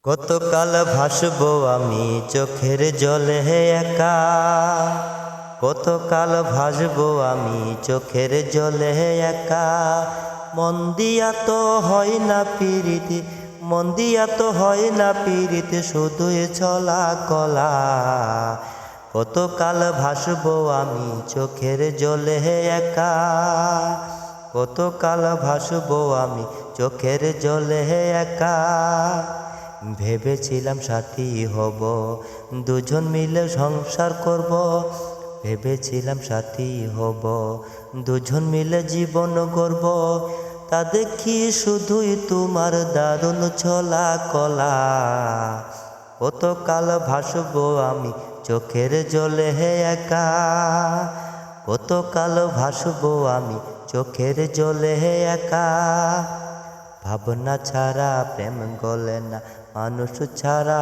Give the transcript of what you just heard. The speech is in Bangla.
কতকাল ভাসবো আমি চোখের জলে একা, কতকাল ভাসবো আমি চোখের জলে একা। মন দিয়া তো হয় না পীড়িতি, মন দিয়া তো হয় না পীড়িতি, শুধুই ছলা কলা। কতকাল ভাসবো আমি চোখের জলে একা, কতকাল ভাসবো আমি চোখের জলে একা। ভেবেছিলাম সাথী হব, দুজন মিলে সংসার করব। ভেবেছিলাম সাথী হব, দুজন মিলে জীবন গড়ব। তা দেখি শুধুই তোমার দারুণ ছলা কলা। কতকাল ভাসবো আমি চোখের জলে একা, কতকাল ভাসবো আমি চোখের জলে একা। ভাবনা ছাড়া প্রেম গলে না, মানুষ ছাড়া